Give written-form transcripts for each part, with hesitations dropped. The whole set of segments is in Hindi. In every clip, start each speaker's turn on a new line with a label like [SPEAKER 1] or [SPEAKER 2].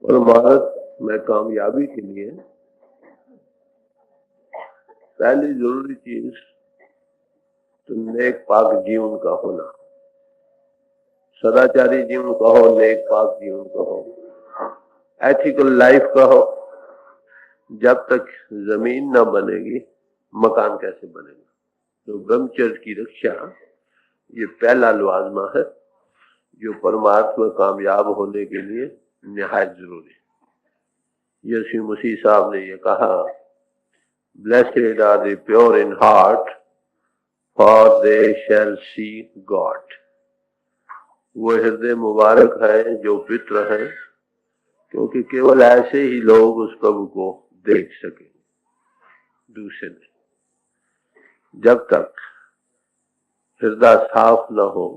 [SPEAKER 1] और भारत में कामयाबी के लिए पहली जरूरी चीज तो नेक पाक जीवन का होना, सदाचारी जीवन का हो, नेक पाक जीवन का हो, एथिकल लाइफ का हो। जब तक जमीन न बनेगी मकान कैसे बनेगा? तो ब्रह्मचर्य की रक्षा ये पहला लवाजमा है जो परमार्थ में कामयाब होने के लिए निहायत जरूरी है। यीशु मसीह साहब ने ये कहा, blessed are the pure in heart for they shall see God. वो हृदय मुबारक है जो पवित्र है, क्योंकि केवल ऐसे ही लोग उस प्रभु को देख सकेंगे, दूसरे नहीं। जब तक हृदय साफ न हो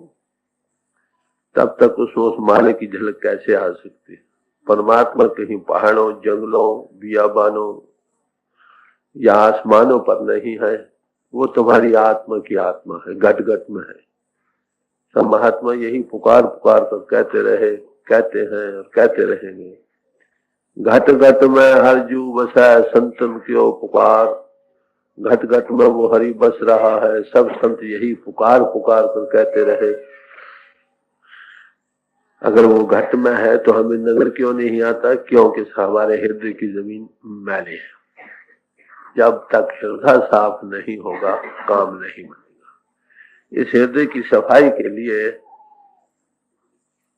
[SPEAKER 1] तब तक उस मालिक की झलक कैसे आ सकती है? परमात्मा कहीं पहाड़ों, जंगलों, बियाबानों या आसमानों पर नहीं है, वो तुम्हारी आत्मा की आत्मा है, घट घट में है। सब महात्मा यही पुकार पुकार कर कहते हैं और कहते रहेंगे, घट घट में हर जू बसा संतन क्यों पुकार, घट घट में वो हरि बस रहा है। सब संत यही पुकार पुकार कर कहते रहे। अगर वो घट में है तो हमें नजर क्यों नहीं आता? क्योंकि हमारे हृदय की जमीन मैली है। जब तक हृदय साफ नहीं होगा काम नहीं बनेगा। इस हृदय की सफाई के लिए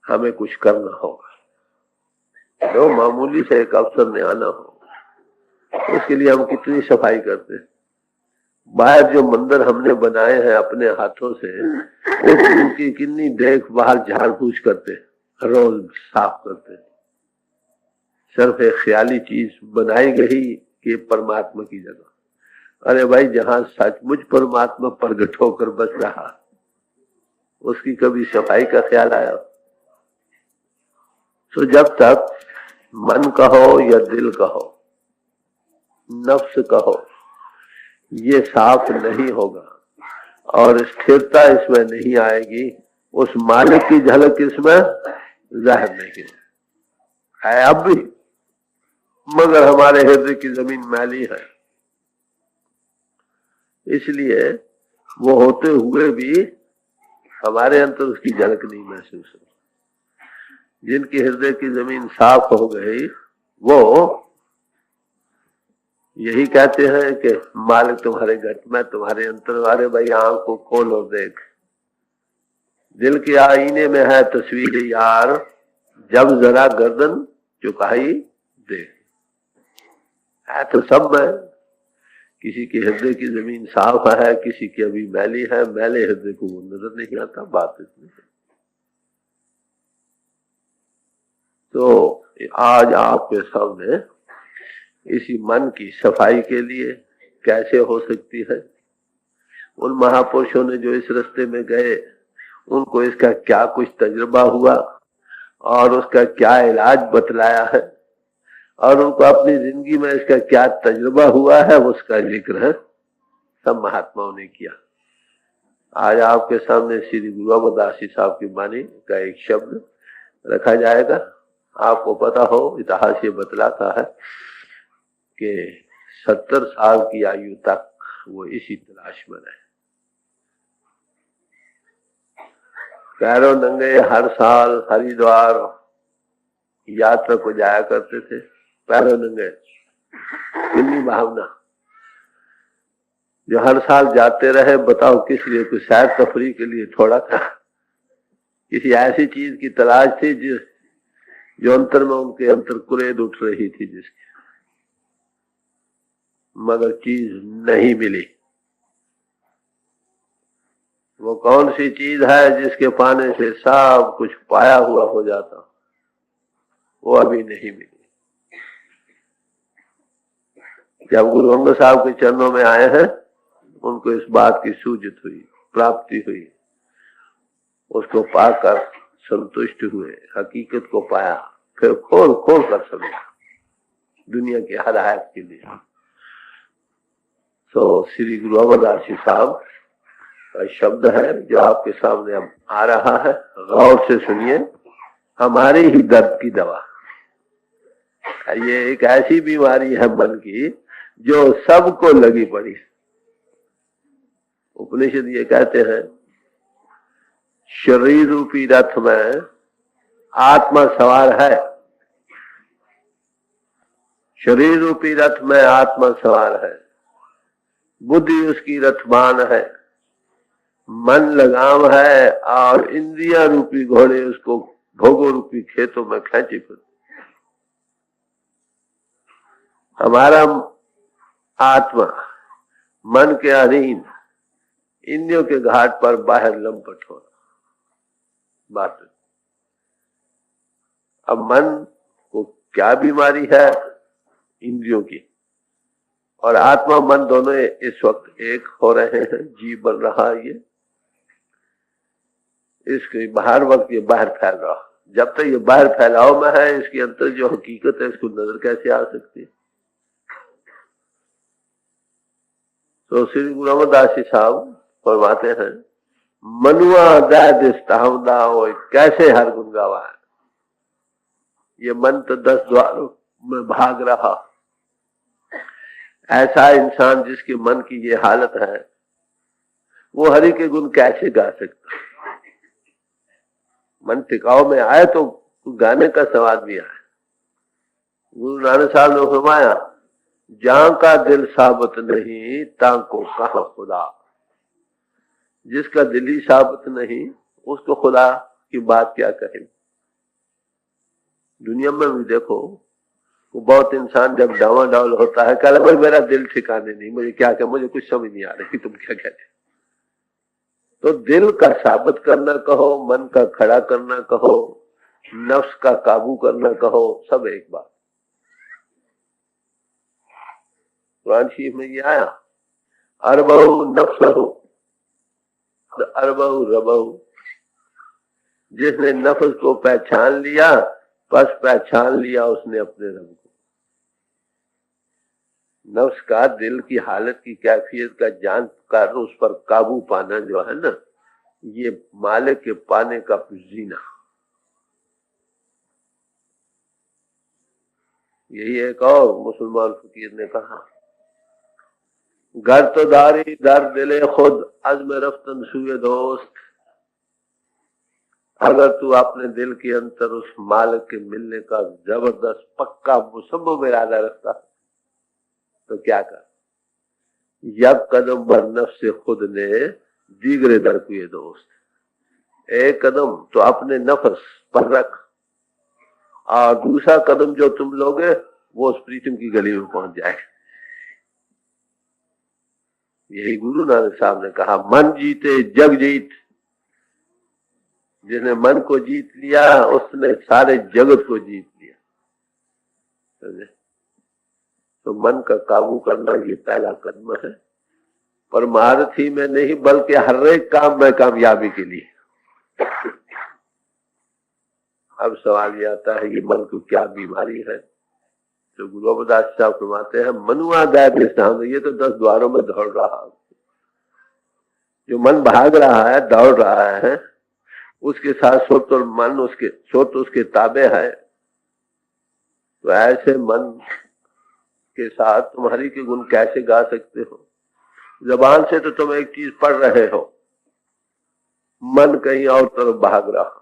[SPEAKER 1] हमें कुछ करना होगा। तो मामूली से एक अवसर में आना हो, उसके लिए हम कितनी सफाई करते हैं। बाहर जो मंदिर हमने बनाए हैं अपने हाथों से, उनकी कितनी देखभाल झाड़ फूस करते, रोज साफ करते। सिर्फ एक ख्याली चीज बनाई गई कि परमात्मा की जगह। अरे भाई, जहां सचमुच परमात्मा प्रगट होकर बस रहा, उसकी कभी सफाई का ख्याल आया? तो जब तक मन का हो या दिल का हो, नफ्स का हो, ये साफ नहीं होगा और स्थिरता इसमें नहीं आएगी, उस मालिक की झलक इसमें जाहिर नहीं है अब भी। मगर हमारे हृदय की जमीन मैली है, इसलिए वो होते हुए भी हमारे अंदर उसकी झलक नहीं महसूस हो। जिनकी हृदय की जमीन साफ हो गई वो यही कहते हैं कि मालिक तुम्हारे घट में, तुम्हारे अंतर। वाले भाई, आंख को खोल और देख, दिल के आईने में है तस्वीर यार, जब जरा गर्दन झुकाई देख। है तो सब में। किसी के हृदय की जमीन साफ है, किसी की अभी मैली है। मैले हृदय को वो नजर नहीं आता। बात इसमें तो आज आपके सामने इसी मन की सफाई के लिए कैसे हो सकती है। उन महापुरुषों ने जो इस रास्ते में गए, उनको इसका क्या कुछ तजुर्बा हुआ और उसका क्या इलाज बतलाया है, और उनको अपनी जिंदगी में इसका क्या तजुर्बा हुआ है, उसका जिक्र है सब महात्माओं ने किया। आज आपके सामने श्री गुरु अमरदास जी साहब की वाणी का एक शब्द रखा जाएगा। आपको पता हो, इतिहास ये बतलाता है कि 70 साल की आयु तक वो इसी तलाश में रहे। पैरों नंगे हर साल हरिद्वार यात्रा को जाया करते थे, पैरों नंगे। कितनी भावना, जो हर साल जाते रहे। बताओ किस लिए? कुछ सैर तफरी के लिए थोड़ा था, किसी ऐसी चीज की तलाश थी जो अंतर में उनके अंतर कुरेद उठ रही थी, जिसकी मगर चीज नहीं मिली। वो कौन सी चीज है जिसके पाने से सब कुछ पाया हुआ हो जाता? वो अभी नहीं मिली। जब गुरु अंगद साहब के चरणों में आए हैं, उनको इस बात की सूझत हुई, प्राप्ति हुई, उसको पाकर संतुष्ट हुए, हकीकत को पाया, फिर खोल खोल कर समझा दुनिया के हर आयत के लिए। तो श्री गुरु अमरदास जी साहब का शब्द है जो आपके सामने अब आ रहा है। गौर से सुनिए, हमारे ही दर्द की दवा। ये एक ऐसी बीमारी है मन की जो सबको लगी पड़ी। उपनिषद ये कहते हैं शरीर रूपी रथ में आत्मा सवार है, शरीर रूपी रथ में आत्मा सवार है, बुद्धि उसकी रथबान है, मन लगाम है और इंद्रिया रूपी घोड़े उसको भोगो रूपी खेतों में खेचे फिरते। हमारा आत्मा मन के अधीन इंद्रियों के घाट पर बाहर लंपट हो रहा बात। अब मन को क्या बीमारी है? इंद्रियों की और आत्मा मन दोनों इस वक्त एक हो रहे हैं, जीव बन रहा है। ये इसके बाहर वक्त ये बाहर फैल रहा। जब तक ये बाहर फैलाव में है, इसके अंदर जो हकीकत है इसको नजर कैसे आ सकती है? तो श्री गुरु अमरदास जी साहब फरमाते हैं मनुआ दैदावदा कैसे हर गुण गावा है। ये मन तो 10 द्वारों में भाग रहा। ऐसा इंसान जिसके मन की ये हालत है वो हरि के गुण कैसे गा सकता? मन टिकाव में आए तो गाने का स्वाद भी आए। गुरु नानक साहब ने फरमाया जहां का दिल साबित नहीं तां को कहा खुदा। जिसका दिल ही साबित नहीं उसको खुदा की बात क्या कहे। दुनिया में भी देखो वो बहुत इंसान जब डावाडोल होता है कहता भाई मेरा दिल ठिकाने नहीं, मुझे क्या क्या, मुझे कुछ समझ नहीं आ रही कि तुम क्या कहते। तो दिल का साबित करना कहो, मन का खड़ा करना कहो, नफ्स का काबू करना कहो, सब एक बात। कुरान शरीफ में ये आया अरबहु नफ्सहु अरबहु रबहु। जिसने नफ्स को पहचान लिया बस पहचान लिया उसने अपने रब को। नफ्स का दिल की हालत की कैफियत का जान कर उस पर काबू पाना जो है ना, ये मालिक के पाने का जीना। यही एक और मुसलमान फकीर ने कहा घर तो दारी दर दिले खुद अज़्म रफ्तन सुए दोस्त। अगर तू अपने दिल के अंदर उस मालिक के मिलने का जबरदस्त पक्का मुसम्मम इरादा रखता तो क्या कर। यब कदम भर नफ्स से खुद ने दीगरे दर कुए दोस्त। एक कदम तो अपने नफ्स पर रख और दूसरा कदम जो तुम लोगे वो उस प्रीतम की गली में पहुंच जाए। यही गुरु नानक साहब ने कहा मन जीते जग जीत। जिसने मन को जीत लिया उसने सारे जगत को जीत लिया। तो मन का काबू करना ये पहला कदम है, परमार्थी में नहीं बल्कि हर एक काम में कामयाबी के लिए। अब सवाल ये आता है कि मन को क्या बीमारी है। तो गुरु अमरदास साहब फरमाते हैं मनुआ दैदावदा। ये तो 10 द्वारों में दौड़ रहा। जो मन भाग रहा है दौड़ रहा है उसके साथ सोच और मन उसके सोच उसके ताबे है। तो ऐसे मन के साथ तुम्हारी के गुण कैसे गा सकते हो? जबान से तो तुम एक चीज पढ़ रहे हो, मन कहीं और तरफ भाग रहा।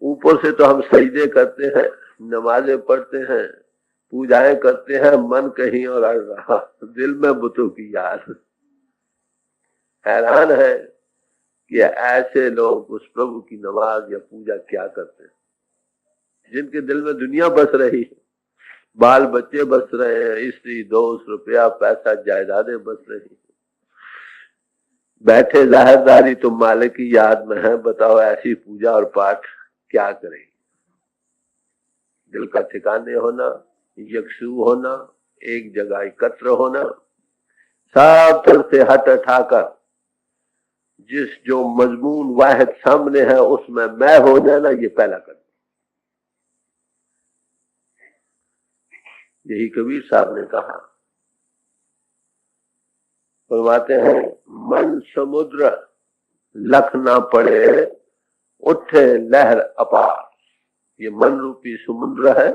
[SPEAKER 1] ऊपर से तो हम सजदे करते हैं, नमाजें पढ़ते हैं, पूजाएं करते हैं, मन कहीं और अड़ रहा, दिल में बुतों की याद। हैरान है कि ऐसे लोग उस प्रभु की नमाज या पूजा क्या करते हैं जिनके दिल में दुनिया बस रही है, बाल बच्चे बस रहे हैं, स्त्री दोस्त रुपया पैसा जायदादें बस रही। बैठे जाहिरदारी तो मालिक की याद में है। बताओ ऐसी पूजा और पाठ क्या करेगी? दिल का ठिकाने होना, यकसू होना, एक जगह एकत्र होना, सब तरफ से हट हटाकर जिस जो मजमून वाहिद सामने है उसमें मैं हो जाना, ये पहला कदम। यही कबीर साहब ने कहा। फरमाते हैं मन समुद्र लख ना पड़े उठे लहर अपार। ये मन रूपी समुद्र है,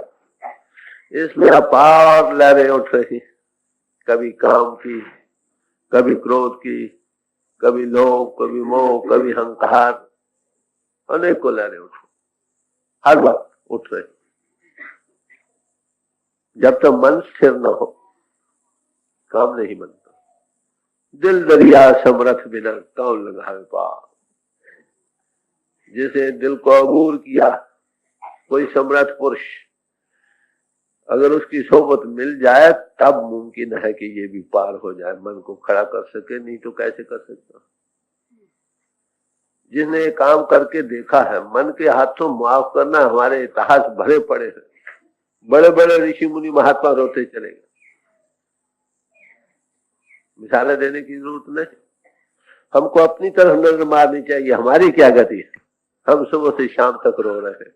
[SPEAKER 1] इसमें अपार लहरें उठ रही, कभी काम की, कभी क्रोध की, कभी लोभ, कभी मोह, कभी अहंकार, अनेकों लहरें उठ हर वक्त उठ रही। जब तक मन स्थिर न हो काम नहीं बनता। दिल दरिया समरथ बिना कौन लगावे पार। जैसे दिल को अबूर किया कोई समर्थ पुरुष, अगर उसकी सोबत मिल जाए तब मुमकिन है कि ये भी पार हो जाए, मन को खड़ा कर सके, नहीं तो कैसे कर सकता। जिसने काम करके देखा है, मन के हाथों माफ करना, हमारे इतिहास भरे पड़े हैं, बड़े बड़े ऋषि मुनि महात्मा रोते चले गए। मिसालें देने की जरूरत नहीं, हमको अपनी तरफ नजर मारनी चाहिए, हमारी क्या गति है। हम सुबह से शाम तक रो रहे हैं।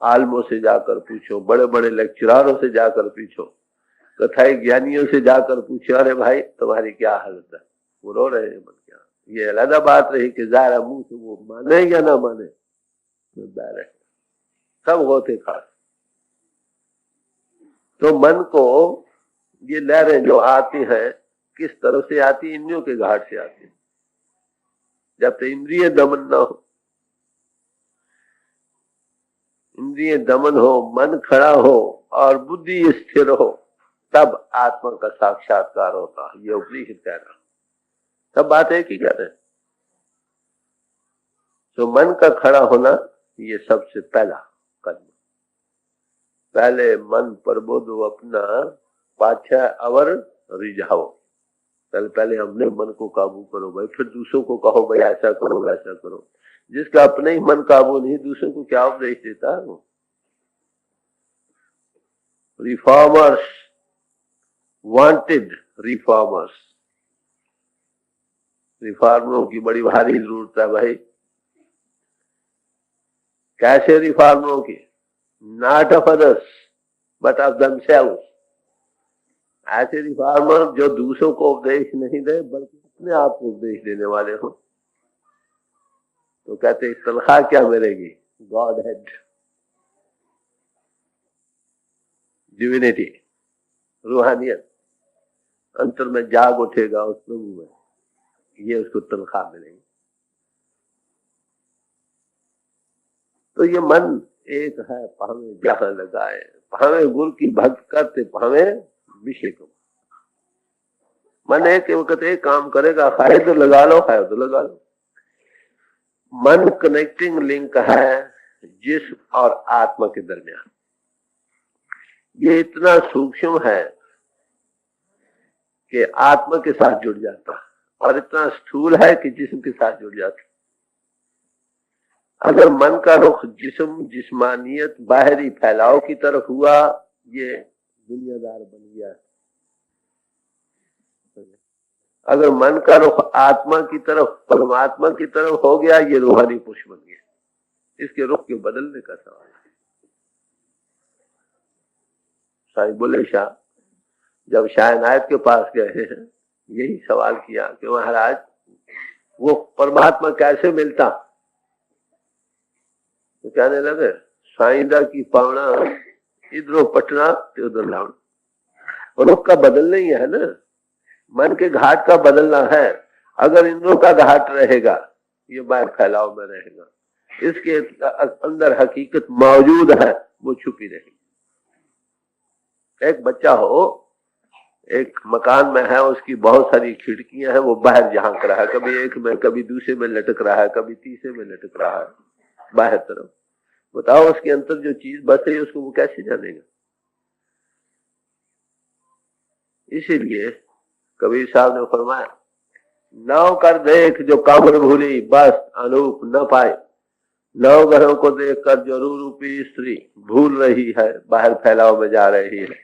[SPEAKER 1] आलमों से जाकर पूछो, बड़े बड़े लेक्चरारों से जाकर पूछो, कथाई ज्ञानियों से जाकर पूछो, अरे भाई तुम्हारी क्या हालत है, वो रो रहे हैं। मन क्या, ये अलग बात रही कि जाहिर मुंह से वो माने या ना माने, तो सब होते खास। तो मन को ये लहरें जो आती हैं किस तरफ से आती, इंद्रियों के घाट से आती। जब तक इंद्रिय दमन ना हो, इंद्रिय दमन हो, मन खड़ा हो और बुद्धि स्थिर हो, तब आत्मा का साक्षात्कार होता है। ये उपनिषद कह रहा, सब बात एक ही कह रहे। तो मन का खड़ा होना ये सबसे पहला कदम। पहले मन प्रबोध अपना पाछा अवर रिझाओ। पहले अपने मन को काबू करो भाई, फिर दूसरों को कहो भाई ऐसा करो वैसा करो। जिसका अपने ही मन काबू नहीं, दूसरों को क्या उपदेश देता है वो। रिफॉर्मर्स वांटेड रिफॉर्मर्स, रिफॉर्मरों की बड़ी भारी जरूरत है भाई। कैसे रिफॉर्मरों की? Not of others but of themselves. ऐसे रिफॉर्मर जो दूसरों को उपदेश नहीं दे बल्कि अपने आप को उपदेश देने वाले हो। तो कहते तनख्वाह क्या मिलेगी? गॉड हेड, डिविनिटी, रूहानियत, अंतर में जाग उठेगा उस प्रभु में, ये उसको तनख्वाह मिलेगी। तो ये मन एक है, पावे जहां लगाए, पावे गुरु की भक्त करते, पावे विषय को। मन एक वक्त एक काम करेगा, खाए तो लगा लो, खाए तो लगा लो। मन कनेक्टिंग लिंक है जिस्म और आत्मा के दरमियान। ये इतना सूक्ष्म है कि आत्मा के साथ जुड़ जाता और इतना स्थूल है कि जिस्म के साथ जुड़ जाता। अगर मन का रुख जिस्म, जिस्मानियत, बाहरी फैलाव की तरफ हुआ, ये दुनियादार बन गया। अगर मन का रुख आत्मा की तरफ, परमात्मा की तरफ हो गया, ये रूहानी पुरुष बन गया। इसके रुख के बदलने का सवाल है। साईं बुल्ले शाह जब शाह इनायत के पास गए हैं, यही सवाल किया कि महाराज वो परमात्मा कैसे मिलता। तो कहने लगे, साईंदा की पावना इधरों पटना तो उधर लावना। रुख का बदलना ही है ना, मन के घाट का बदलना है। अगर इंद्रों का घाट रहेगा, ये बाहर फैलाव में रहेगा, इसके अंदर हकीकत मौजूद है, वो छुपी रहेगी। एक बच्चा हो, एक मकान में है, उसकी बहुत सारी खिड़कियां हैं, वो बाहर झांक रहा है, कभी एक में, कभी दूसरे में लटक रहा है, कभी तीसरे में लटक रहा है बाहर तरफ। बताओ उसके अंदर जो चीज बस रही है उसको वो कैसे जानेगा। इसीलिए कबीर साहब ने फरमाया, नाव कर देख जो कामर भूली, बस अनूप न पाए। नौ घरों को देखकर जो रूपी स्त्री भूल रही है, बाहर फैलाव में जा रही है,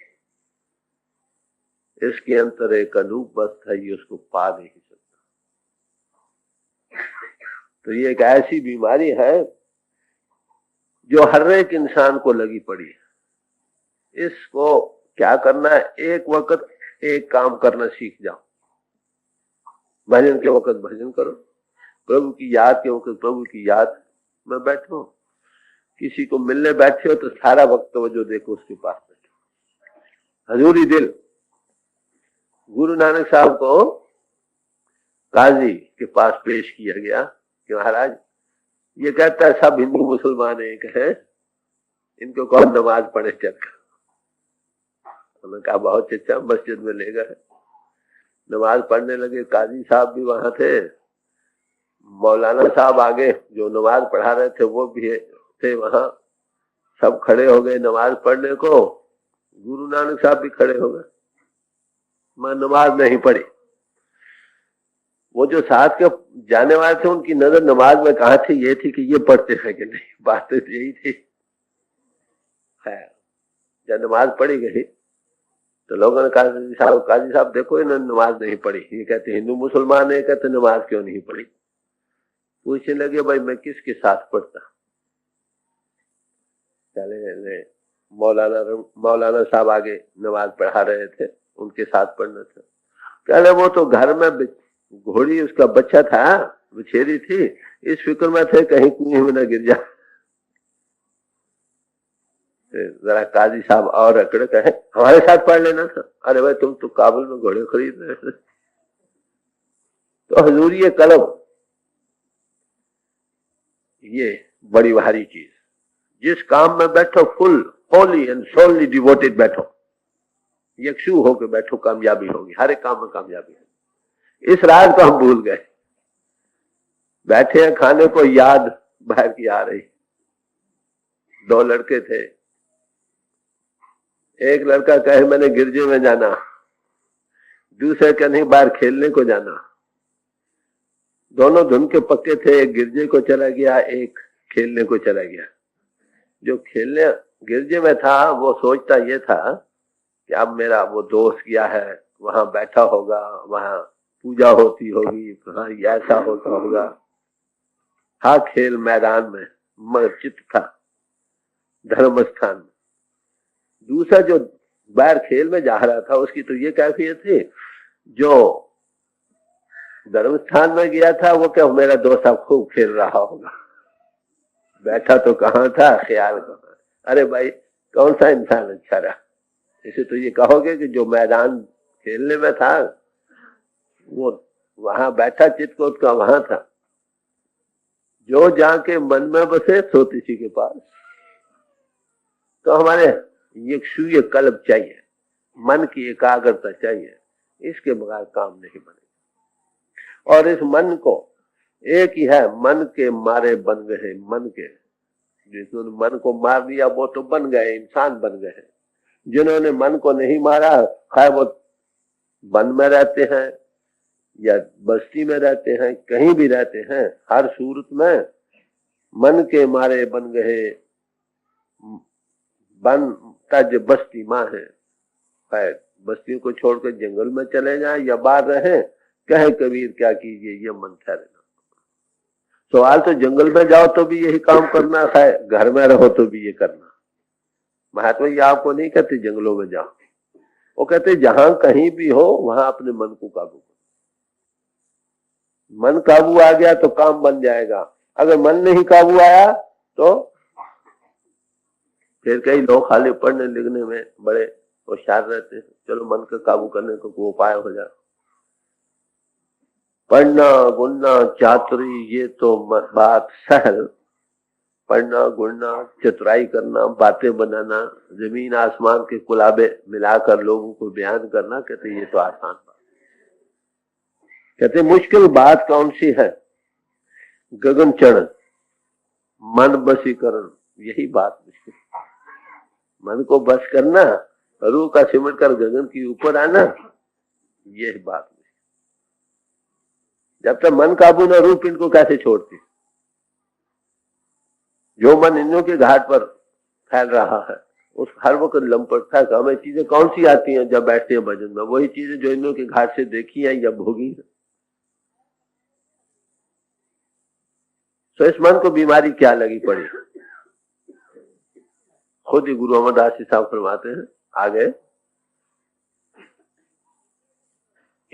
[SPEAKER 1] इसके अंतर एक अनूप वस्तु है, ये उसको पा नहीं सकता। तो ये एक ऐसी बीमारी है जो हर एक इंसान को लगी पड़ी है। इसको क्या करना है? एक वक्त एक काम करना सीख जाओ। भजन के वक्त भजन करो, प्रभु की याद के वक्त प्रभु की याद में बैठो, किसी को मिलने बैठे हो तो सारा वक्त जो देखो उसके पास बैठो, हजूरी दिल। गुरु नानक साहब को काजी के पास पेश किया गया कि महाराज ये कहता है सब हिंदू मुसलमान एक है, इनको कौन नमाज पढ़े चलकर। उन्होंने कहा बहुत अच्छा, मस्जिद में ले गए, नमाज पढ़ने लगे। काजी साहब भी वहां थे, मौलाना साहब आगे जो नमाज पढ़ा रहे थे वो भी थे वहां, सब खड़े हो गए नमाज पढ़ने को। गुरु नानक साहब भी खड़े हो गए, मैं नमाज नहीं पढ़ी। वो जो साथ के जाने वाले थे उनकी नजर नमाज में कहाँ थी, ये थी कि ये पढ़ते हैं कि नहीं, बात तो यही थी। जब नमाज पढ़ी गई तो लोगों ने कहा काजी साहब देखो इन्होंने नमाज नहीं पढ़ी। ये कहते हिंदू मुसलमान है, कहते नमाज क्यों नहीं पढ़ी। पूछने लगे भाई मैं किसके साथ पढ़ता। चले मौलाना साहब आगे नमाज पढ़ा रहे थे, उनके साथ पढ़ना था। कहले वो तो घर में घोड़ी उसका बच्चा था, बछेरी थी, इस फिक्र में थे कहीं कुएं में न गिर जाए। जरा काजी साहब और अकड़ कहे हमारे साथ पढ़ लेना था। अरे भाई तुम तो काबुल में घोड़े खरीद रहे थे। तो हजूरी कलम ये बड़ी भारी चीज, जिस काम में बैठो full Holi and solely devoted बैठो, यक्षु होकर बैठो, कामयाबी होगी, हर एक काम में कामयाबी होगी। इस राज को हम भूल गए, बैठे हैं खाने को, याद बाहर की आ रही। दो लड़के थे, एक लड़का कहे मैंने गिरजे में जाना, दूसरे का नहीं बाहर खेलने को जाना। दोनों धुन के पक्के थे, एक गिरजे को चला गया, एक खेलने को चला गया। जो खेलने गिरजे में था वो सोचता ये था कि अब मेरा वो दोस्त गया है, वहां बैठा होगा, वहां पूजा होती होगी, वहां ऐसा होता होगा। हाँ खेल मैदान में मस्जिद था, धर्म स्थान में। दूसरा जो बाहर खेल में जा रहा था उसकी तो ये कैफियत थी, जो धर्म स्थान में गया था वो क्या मेरा दोस्त अब खूब खेल रहा होगा, बैठा तो कहाँ था, ख्याल कहाँ। अरे भाई कौन सा इंसान अच्छा रहा। इसे तो ये कहोगे कि जो मैदान खेलने में था वो वहां बैठा, चित्त को उसका वहां था। जो जाके मन में बसे सो किसी के पास। तो हमारे ये क्षुय कल्ब चाहिए, मन की एकाग्रता चाहिए, इसके बगैर काम नहीं बनेगा। और इस मन को एक ही है, मन के मारे बन गए, मन के जिन्होंने मन को मार दिया वो तो बन गए, इंसान बन गए। जिन्होंने मन को नहीं मारा, खाए वो वन में रहते हैं या बस्ती में रहते हैं, कहीं भी रहते हैं, हर सूरत में मन के मारे बन गए। बन तज बस्ती माँ है, बस्तियों को छोड़कर जंगल में चले जाएं या बाहर रहें, कहे कबीर क्या कीजिए ये मन ठहरेना। सवाल तो जंगल में जाओ तो भी यही काम करना है, घर में रहो तो भी ये करना। महात्मा ये आपको नहीं कहते जंगलों में जाओ, वो कहते जहां कहीं भी हो वहां अपने मन को काबू करो। मन काबू आ गया तो काम बन जाएगा, अगर मन नहीं काबू आया तो फिर कई लोग खाली पढ़ने लिखने में बड़े होशियार रहते हैं, चलो मन का काबू करने को कोई उपाय हो जाए। पढ़ना गुणना चातुरी ये तो बात सहल, पढ़ना गुणना चतुराई करना, बातें बनाना, जमीन आसमान के कुलाबे मिलाकर लोगों को बयान करना, कहते ये तो आसान बात। कहते मुश्किल बात कौन सी है, गगन चढ़ मन बसीकरण, यही बात मुश्किल। मन को बस करना, रूह का सिमट कर गगन के ऊपर आना, यह बात मुश्किल। जब तक मन काबू न, रूह पिंड को कैसे छोड़ती। जो मन इंद्रियों के घाट पर फैल रहा है उस हर वक्त लंपट था। हमें चीजें कौन सी आती हैं जब बैठते हैं भजन में, वही चीजें जो इंद्रियों के घाट से देखी हैं या भोगी हैं। तो इस मन को बीमारी क्या लगी पड़ी। खुद ही गुरु अमरदास जी साहब फरमाते हैं आगे,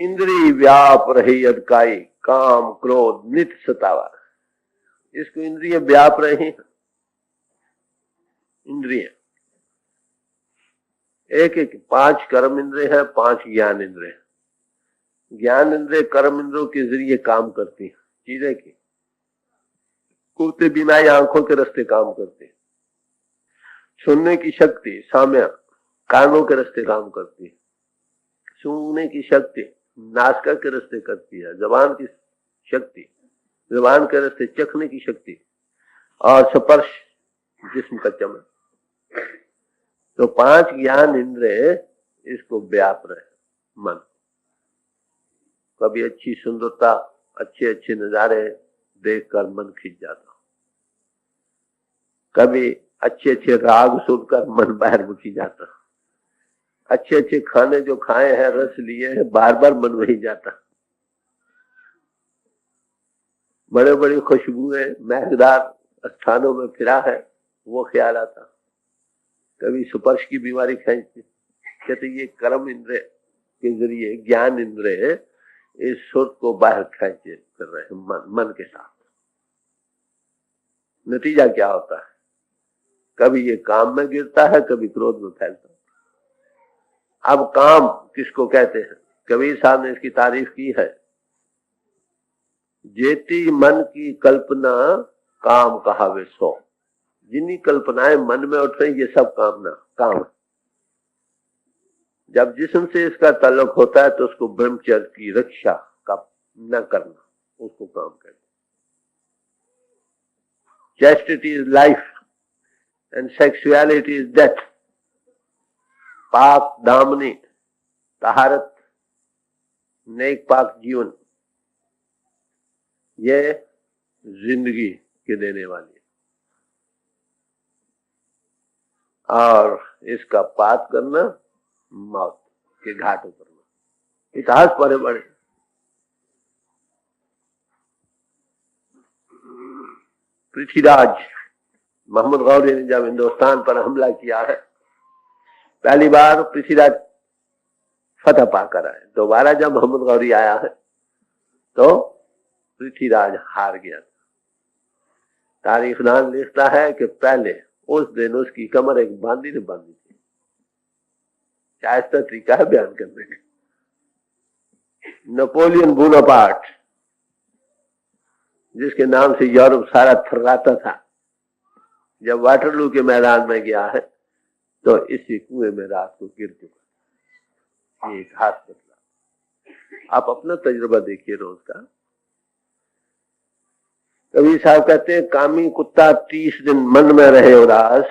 [SPEAKER 1] इंद्री व्याप रही अदकाई, काम क्रोध नित सतावा। इसको इंद्रिय व्याप रही, इंद्रिय, एक एक 5 कर्म इंद्रिय है, 5 ज्ञान इंद्रिय। ज्ञान इंद्रिय कर्म इंद्रियों के जरिए काम करती है चीजें की, कुत्ते बिना आंखों के रास्ते काम करते हैं। सुनने की शक्ति साम्य कानों के रास्ते काम करती है, सूंघने की शक्ति नासिका के रास्ते करती है, जबान की शक्ति जबान के रास्ते चखने की शक्ति, और स्पर्श जिस्म का चमन। तो 5 ज्ञान इंद्रिय इसको व्याप रहे मन। कभी अच्छी सुंदरता, अच्छे अच्छे नजारे देखकर मन खिंच जाता, कभी अच्छे अच्छे राग सुनकर मन बाहर मुखी जाता, अच्छे अच्छे खाने जो खाए हैं, रस लिए हैं, बार बार मन वही जाता, बड़े बड़ी खुशबुएं महकदार स्थानों में फिरा है वो ख्याल आता, कभी स्पर्श की बीमारी खींचती। कहते ये कर्म इंद्रिय के जरिए ज्ञान इंद्रिय इस सुर को बाहर खींचे कर रहे हैं मन के साथ। नतीजा क्या होता है, कभी ये काम में गिरता है, कभी क्रोध में फैलता है। अब काम किसको कहते हैं, कबीर साहब ने इसकी तारीफ की है, जेती मन की कल्पना काम कहावे सो। जिन्हीं कल्पनाएं मन में उठ रही ये सब काम है। जब जिस्म से इसका ताल्लुक होता है तो उसको ब्रह्मचर्य की रक्षा का न करना उसको काम कहते हैं। Chastity is life and sexuality is death. पाक दामनी, तहारत, नेक पाक जीवन, ये जिंदगी के देने वाली है, और इसका पात करना मौत के घाट उतरना। इतिहास पढ़े बड़े, पृथ्वीराज मोहम्मद गौरी ने जब हिंदुस्तान पर हमला किया है, पहली बार पृथ्वीराज फतह पाकर आए, दोबारा जब मोहम्मद गौरी आया है तो पृथ्वीराज हार गया। तारीखदान लिखता है कि पहले उस दिन उसकी कमर एक बांदी ने बांधी थी। शायद तरीका है बयान करने का। नेपोलियन बोनापार्ट, जिसके नाम से यूरोप सारा थर्राता था, जब वाटरलू के मैदान में गया है तो इसी कुएं में रात को गिर चुका। ये एक हाथ बदला। आप अपना तजुर्बा देखिए रोज का। कबीर साहब कहते हैं, कामी कुत्ता 30 दिन मन में रहे उदास,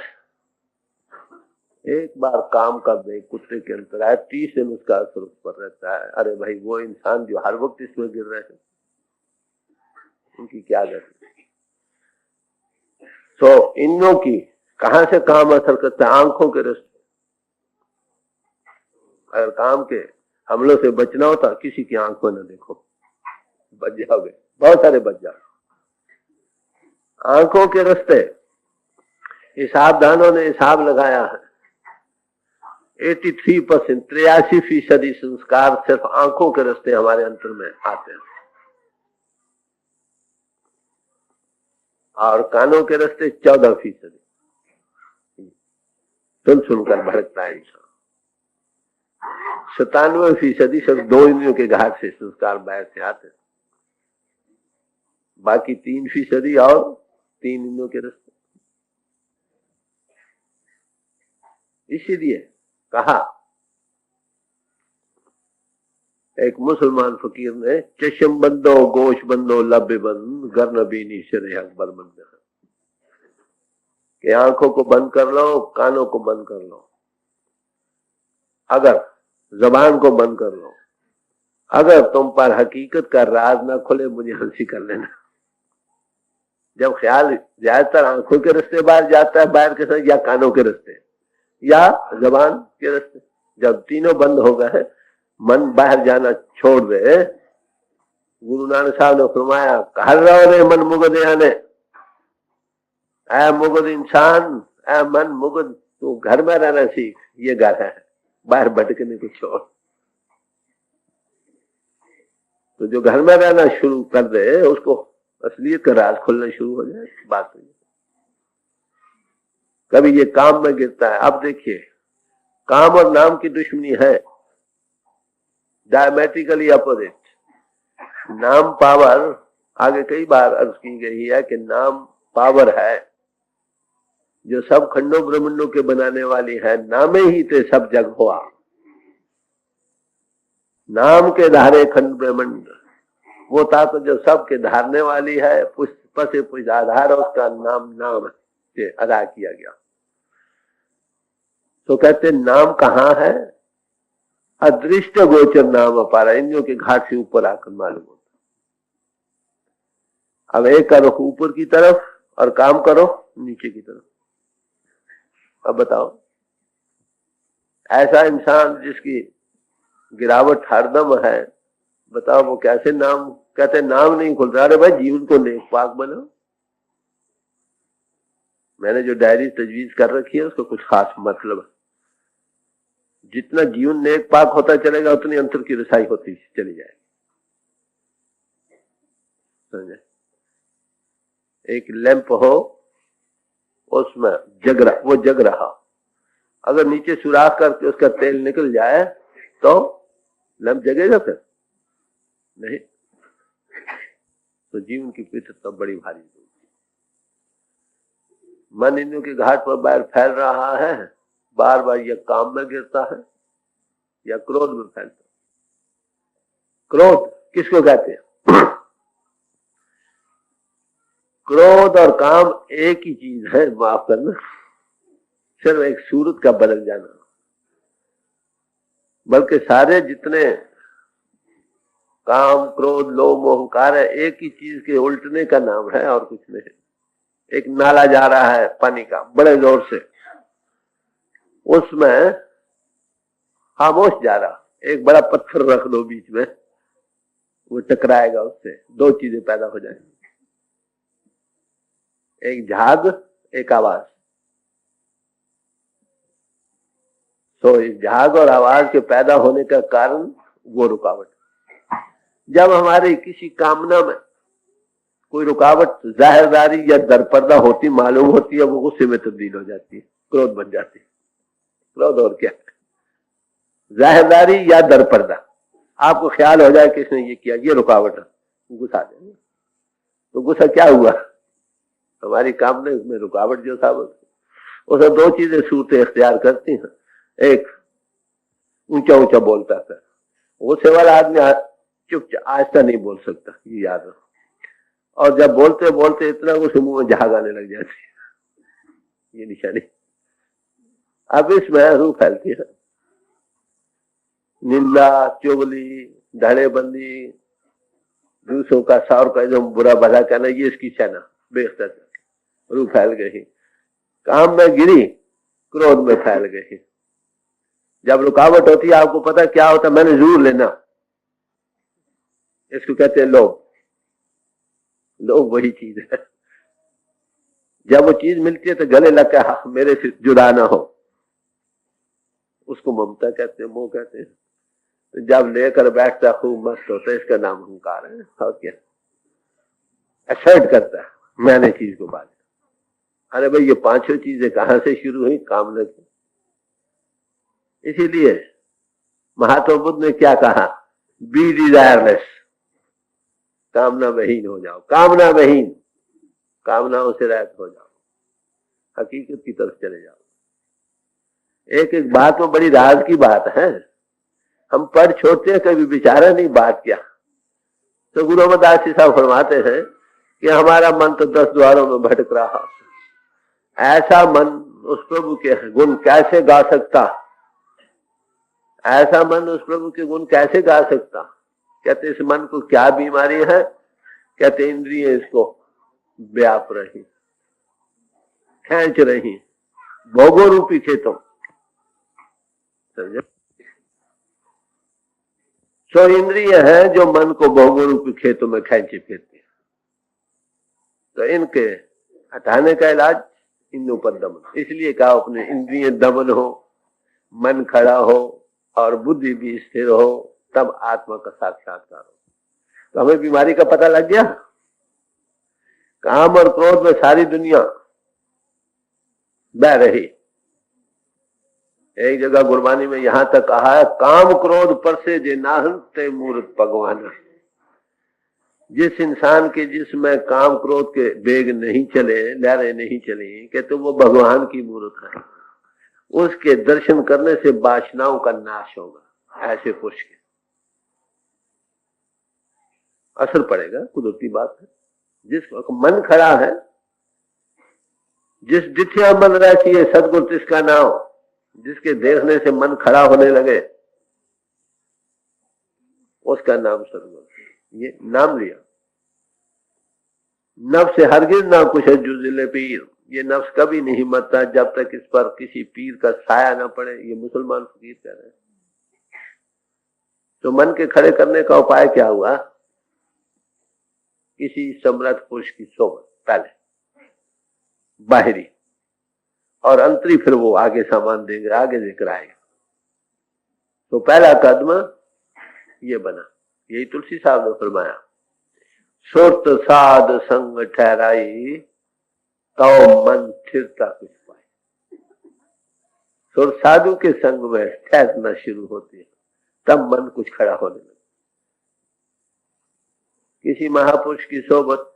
[SPEAKER 1] एक बार काम कर दे कुत्ते के अंतर आए, 30 दिन उसका असर उस पर रहता है। अरे भाई, वो इंसान जो हर वक्त इसमें गिर रहे हैं उनकी क्या गति। तो इनों की कहां से काम असर करता है, आंखों के रास्ते। अगर काम के हमलों से बचना होता, किसी की आंखों न देखो, बच जाओगे, बहुत सारे बच जाओगे। आंखों के रास्ते हिसाबदानों ने हिसाब लगाया है, 83%, 83% संस्कार सिर्फ आंखों के रास्ते हमारे अंतर में आते हैं, और कानों के रास्ते 14%। सुन सुनकर भड़कता है इंसान। 97% सिर्फ 2 इंद्रियों के घाट से संस्कार बाहर से आते हैं, बाकी 3% और 3 इंद्रियों के रास्ते। इसीलिए कहा एक मुसलमान फकीर ने, चशम बंदो गोश बंदो लब्बे बंद गर नबीनी शरे अकबर बंद, कि आंखों को बंद कर लो, कानों को बंद कर लो, अगर जबान को बंद कर लो, अगर तुम पर हकीकत का राज ना खुले मुझे हंसी कर लेना। जब ख्याल ज्यादातर आंखों के रास्ते बाहर जाता है, बाहर के साथ, या कानों के रास्ते या जबान के रास्ते, जब तीनों बंद हो गए, मन बाहर जाना छोड़ दे। गुरु नानक साहब ने फरमाया, कहर रहो रे मन मुगद आने, ऐ मुगद इंसान, ऐ मन मुगद, तू घर में रहना सीख, ये घर है, बाहर भटकने को छोड़। तो जो घर में रहना शुरू कर दे, उसको असलियत का राज खुलना शुरू हो जाए। बात हुई। कभी ये काम में गिरता है। अब देखिए, काम और नाम की दुश्मनी है, डायमेट्रिकली अपोजिट। नाम पावर, आगे कई बार अर्ज की गई है कि नाम पावर है जो सब खंडों ब्रह्मंडों के बनाने वाली है। नामे ही ते सब जग हुआ, नाम के धारे खंड ब्रह्मंड। वो ताकत जो सबके धारने वाली है, पुष्प से पुष्प आधार, उसका नाम नाम से अदा किया गया। तो कहते नाम कहाँ है? अदृष्ट गोचर नाम अपारा, इंद्रियों के घाट से ऊपर आकर मालूम होता। अब एक करो ऊपर की तरफ और काम करो नीचे की तरफ। अब बताओ, ऐसा इंसान जिसकी गिरावट हरदम है, बताओ वो कैसे नाम कहते नाम नहीं खुल रहा। अरे भाई, जीवन को नेक पाक बनाओ। मैंने जो डायरी तजवीज कर रखी है उसका कुछ खास मतलब है। जितना जीवन नेक पाक होता चलेगा उतनी अंतर की रसाई होती चली जाएगी। समझे? एक लैंप हो, उसमें वो जग रहा, अगर नीचे सुराख करके उसका तेल निकल जाए तो लैंप जगेगा? फिर नहीं। तो जीवन की पृथ्वी बड़ी भारी होगी। मन इंद्रियों के घाट पर बाहर फैल रहा है, बार बार यह काम में गिरता है या क्रोध में फैलता है। क्रोध किसको कहते हैं? क्रोध और काम एक ही चीज है, माफ करना, सिर्फ एक सूरत का बदल जाना। बल्कि सारे जितने काम, क्रोध, लोभ, मोह, अहंकार है, एक ही चीज के उल्टने का नाम है और कुछ नहीं। एक नाला जा रहा है पानी का बड़े जोर से, उसमें खामोश जा रहा, एक बड़ा पत्थर रख दो बीच में, वो टकराएगा उससे, दो चीजें पैदा हो जाएंगी, एक झाग, एक आवाज। तो इस झाग और आवाज के पैदा होने का कारण वो रुकावट। जब हमारी किसी कामना में कोई रुकावट जाहिरदारी या दरपर्दा होती मालूम होती है, वो गुस्से में तब्दील हो जाती है, क्रोध बन जाती है। क्रोध और क्या? जाहिरदारी या दरपर्दा। आपको ख्याल हो जाए कि इसने ये किया, ये रुकावट है, गुस्सा देंगे। तो गुस्सा क्या हुआ? हमारी कामना में रुकावट जो था, उसे दो चीजें सूरतें इख्तियार करती हैं। एक, ऊंचा ऊंचा बोलता था, गुस्से वाला आदमी चुपचाप आहिस्ता नहीं बोल सकता, ये याद रखो। और जब बोलते बोलते इतना उस मुंह में झाग आने लग जाती है, ये निशानी। अब इसमें रूह फैलती है, निंदा, चुगली, धड़ेबंदी, दूसरों का सौर का एकदम बुरा भला कहना, ये इसकी सेना बेख्तर रूह फैल गई। काम में गिरी, क्रोध में फैल गई। जब रुकावट होती है, आपको पता क्या होता? मैंने जरूर लेना, इसको कहते हैं लोभ। लोभ वही चीज है, जब वो चीज मिलती है तो गले लगता है, हाँ, मेरे से जुदा ना हो, उसको ममता कहते हैं, मोह कहते हैं। तो जब लेकर बैठता खूब मस्त होता है, इसका नाम अहंकार है। और क्या? असर्ट करता है मैंने चीज को बात। अरे भाई, ये पांचों चीजें कहां से शुरू हुई? कामना से। इसीलिए महात्मा बुद्ध ने क्या कहा? बी डिजायरलेस, कामना विहीन हो जाओ, कामना विहीन, कामनाओं से रहित हो जाओ, हकीकत की तरफ चले जाओ। एक एक बात में बड़ी राज की बात है, हम पढ़ छोड़ते हैं, कभी विचारा नहीं बात क्या। तो गुरु अमरदास जी साहब फरमाते हैं कि हमारा मन तो 10 द्वारों में भटक रहा, ऐसा मन उस प्रभु के गुण कैसे गा सकता? ऐसा मन उस प्रभु के गुण कैसे गा सकता? कहते इस मन को क्या बीमारी है? कहते इंद्रिय इसको व्याप रही, खींच रही, भोगों रूपी खेतों। समझे? सो इंद्रिय है जो मन को भोगों रूपी खेतों में खींचे फिरती है। तो इनके हटाने का इलाज इन ऊपर दमन। इसलिए कहा अपने इंद्रिय दमन हो, मन खड़ा हो और बुद्धि भी स्थिर हो, तब आत्मा का साक्षात्कार हो। तो हमें बीमारी का पता लग गया। काम और क्रोध में सारी दुनिया बह रही। एक जगह गुरबानी में यहां तक कहा है, काम क्रोध पर से जे नाहते मूर्त भगवान। जिस इंसान के जिसमें काम क्रोध के वेग नहीं चले, लहरें नहीं चली, कि तो वो भगवान की मूर्त है। उसके दर्शन करने से वासनाओं का नाश होगा। ऐसे पुरुष के असर पड़ेगा, कुदरती बात है। जिस मन खड़ा है, जिस दिथिया मन रहती है सदगुरु तिसका नाम, जिसके देखने से मन खड़ा होने लगे उसका नाम सदगुरु। ये नाम लिया। नफ्स से हरगिज ना कुछ है जुजिले पीर। ये नफ्स कभी नहीं मरता जब तक इस पर किसी पीर का साया ना पड़े। ये मुसलमान फकीर कह रहे हैं। तो मन के खड़े करने का उपाय क्या हुआ? किसी समर्थ पुरुष की सोबत पहले बाहरी, और अंतरी फिर वो आगे सामान देंगे, आगे जिक्र आएगा। तो पहला कदम ये बना। यही तुलसी साहब ने फरमाया, सुरत साध संग ठहराई तो मन स्थिरता कुछ पाए। सुर साधु के संग में ठहरना शुरू होती है, तब मन कुछ खड़ा होने लगता। किसी महापुरुष की सोबत,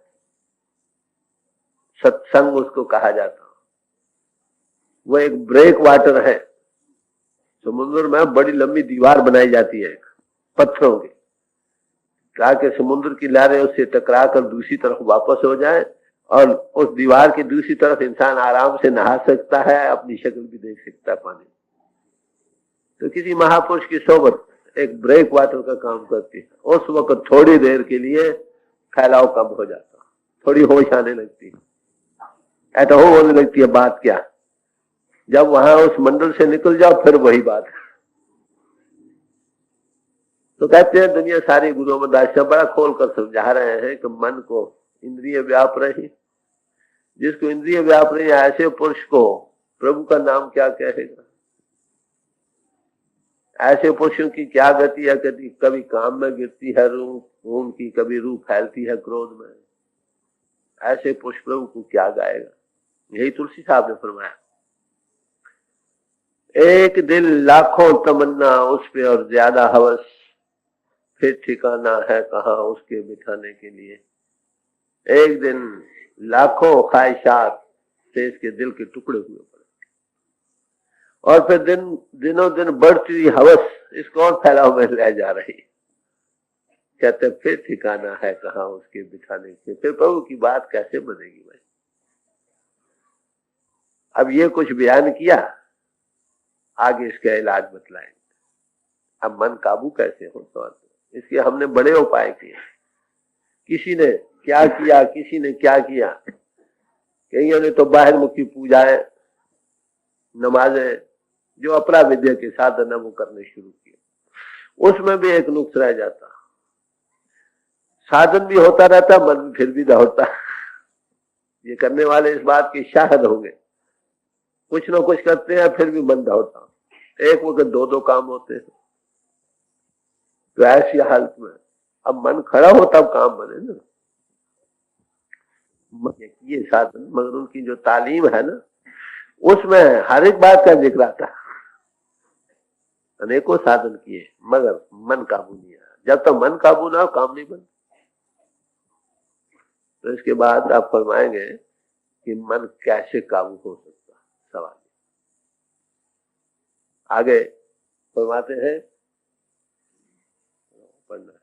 [SPEAKER 1] सत्संग उसको कहा जाता। वो एक ब्रेक वाटर है। समुद्र में बड़ी लंबी दीवार बनाई जाती है पत्थरों की, ताकि समुद्र की लहरें उससे टकरा कर दूसरी तरफ वापस हो जाए, और उस दीवार की दूसरी तरफ इंसान आराम से नहा सकता है, अपनी शक्ल भी देख सकता है पानी। तो किसी महापुरुष की सोबत एक ब्रेक वाटर का काम करती है। उस वक्त थोड़ी देर के लिए फैलाव कम हो जाता, थोड़ी होश आने लगती है, ऐसा होने लगती है। बात क्या, जब वहां उस मंडल से निकल जाओ फिर वही बात है। तो कहते हैं दुनिया सारी गुरु अमरदास बड़ा खोल कर समझा रहे हैं कि मन को इंद्रिय व्याप रही। जिसको इंद्रिय व्याप रही, ऐसे पुरुष को प्रभु का नाम क्या कहेगा? ऐसे पुरुषों की क्या गति है? कभी काम में गिरती है रूह उनकी, कभी रूह फैलती है क्रोध में। ऐसे पुरुष प्रभु को क्या गाएगा? यही तुलसी साहब ने फरमाया, एक दिल लाखों तमन्ना उस पे और ज्यादा हवस, फिर ठिकाना है कहाँ उसके बिठाने के लिए। एक दिन लाखों ख्वाहिशात से इसके दिल के टुकड़े हुए पड़े, और फिर दिनों दिन बढ़ती हुई हवस इसको और फैलाव में रह जा रही। कहते फिर ठिकाना है कहाँ उसके बिठाने के। फिर प्रभु की बात कैसे बनेगी भाई? अब ये कुछ बयान किया, आगे इसका इलाज बतलाएंगे। अब मन काबू कैसे हो, तो इसके हमने बड़े उपाय किए। किसी ने क्या किया, किसी ने क्या किया। कईयों ने तो बाहर मुखी पूजाएं, नमाजें, जो अपरा विद्या के साधन है वो करने शुरू किए। उसमें भी एक नुक्स रह जाता, साधन भी होता रहता, मन फिर भी दौड़ता। ये करने वाले इस बात के शाहिद होंगे, कुछ ना कुछ करते हैं फिर भी मन दौड़ता। एक वक्त दो दो काम होते हैं। तो ऐसी हालत में अब मन खड़ा हो तब काम बने ना। ये साधन, मगर उनकी जो तालीम है ना, उसमें हर एक बात का जिक्र आता है। अनेकों साधन किए मगर मन काबू नहीं आया। जब तक मन काबू ना हो काम नहीं बनता। तो इसके बाद आप फरमाएंगे कि मन कैसे काबू हो सकता, सवाल आगे फरमाते हैं। पढ़ना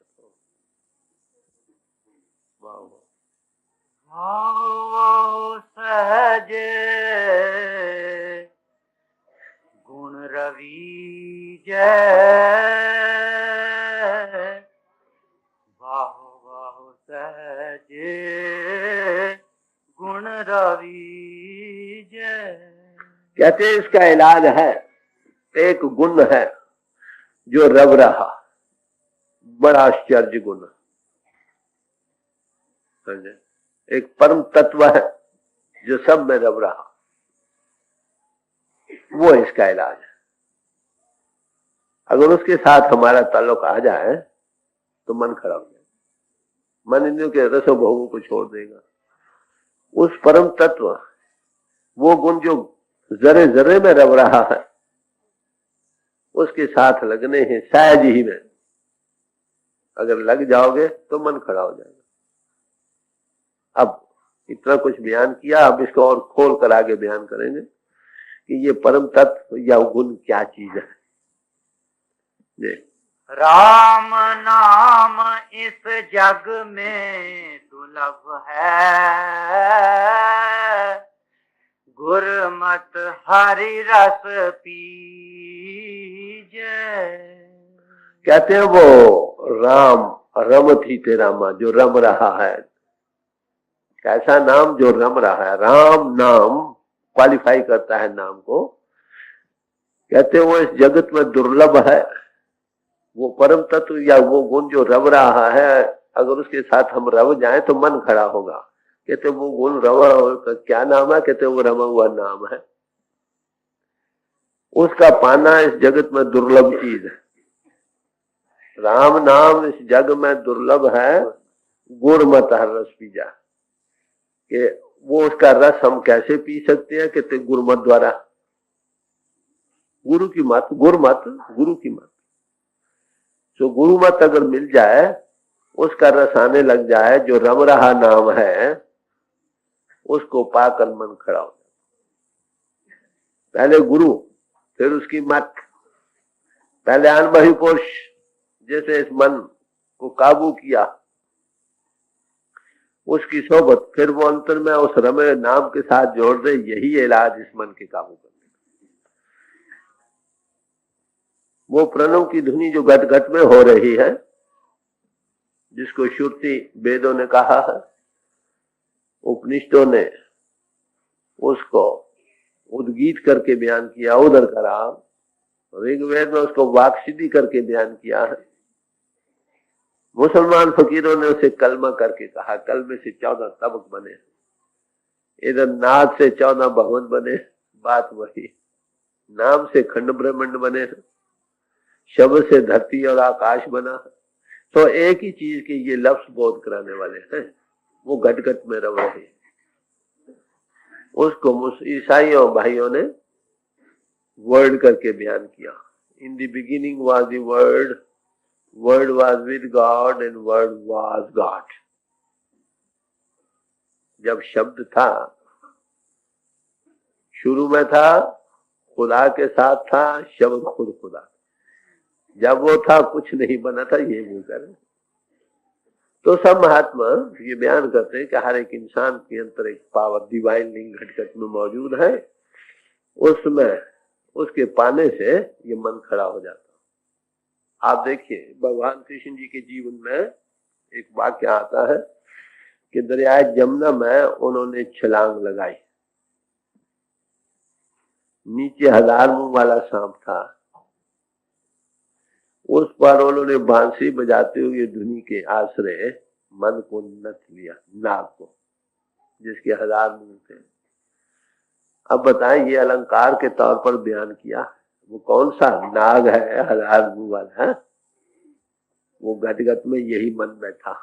[SPEAKER 2] सहजे गुण रवि जय, बाहु बाहु सहजे गुण रवि जय।
[SPEAKER 1] कहते हैं इसका इलाज है, एक गुण है जो रव रहा, बड़ा आश्चर्य गुण। एक परम तत्व है जो सब में रव रहा, वो इसका इलाज है। अगर उसके साथ हमारा ताल्लुक आ जाए तो मन खड़ा हो जाए, मन इंद्रियों के रसों भोगों को छोड़ देगा। उस परम तत्व, वो गुण जो जरे जरे में रम रहा है, उसके साथ लगने हैं सहज ही में। अगर लग जाओगे तो मन खड़ा हो जाएगा। अब इतना कुछ बयान किया, अब इसको और खोल कर आगे बयान करेंगे कि ये परम तत्व या गुण क्या चीज है। देख,
[SPEAKER 2] राम नाम इस जग में दुर्लभ है, गुरमत हरि रस पीजे।
[SPEAKER 1] कहते हैं वो राम रमति तेरा मां, जो रम रहा है। कैसा नाम? जो रम रहा है। राम नाम क्वालिफाई करता है नाम को। कहते हैं वो इस जगत में दुर्लभ है। वो परम तत्व या वो गुण जो रम रहा है, अगर उसके साथ हम रम जाएं तो मन खड़ा होगा। कहते वो गुण रवा क्या नाम है? कहते वो रमा हुआ नाम है। उसका पाना इस जगत में दुर्लभ चीज है। राम नाम इस जग में दुर्लभ है, गुण मत हर रस पी जा। कि वो उसका रस हम कैसे पी सकते हैं? कहते गुरुमत द्वारा। गुरु की मत, गुरुमत गुरु की मत। तो गुरु मत अगर मिल जाए, उसका रस आने लग जाए, जो रम रहा नाम है, उसको पाकर मन खड़ा हो जाए। पहले गुरु, फिर उसकी मत, पहले अनुभवी पुरुष जैसे इस मन को काबू किया, उसकी सोबत, फिर वो अंतर में उस रमे नाम के साथ जोड़ दे। यही इलाज इस मन के काबू करने का। वो प्रणव की धुनी जो घट घट में हो रही है, जिसको श्रुति वेदों ने कहा है, उपनिषदों ने उसको उद्गीत करके बयान किया, उदर करा। ऋग्वेद में उसको वाक्सिद्धि करके बयान किया है। मुसलमान फकीरों ने उसे कलमा करके कहा। कलमे से 14 तबक बने, इधर नाद से 14 भवन बने, बात वही। नाम से खंड ब्रह्मांड बने, शब्द से धरती और आकाश बना। तो एक ही चीज के ये लफ्ज बोध कराने वाले हैं। वो घट घट में रह रहे। उसको ईसाइयों भाइयों ने वर्ड करके बयान किया। In the beginning was the word, word was with God and word was God. जब शब्द था, शुरू में था, खुदा के साथ था, शब्द खुद खुदा। जब वो था कुछ नहीं बना था, ये वो करे। तो सब महात्मा ये बयान करते हैं कि हर एक इंसान के अंदर एक पावर, डिवाइन लिंग घट घट में मौजूद है। उसमें उसके पाने से ये मन खड़ा हो जाता। आप देखिए भगवान कृष्ण जी के जीवन में एक वाक्य आता है कि दरिया जमुना में उन्होंने छलांग लगाई। नीचे 1000 मुंह वाला सांप था, उस पर उन्होंने बांसुरी बजाते हुए धुनी के आश्रय मन को नथ लिया, नाग को, जिसके 1000 मुंह थे। अब बताएं, ये अलंकार के तौर पर बयान किया। वो कौन सा नाग है 1000 मुंह वाला है? वो घट घट में यही मन बैठा।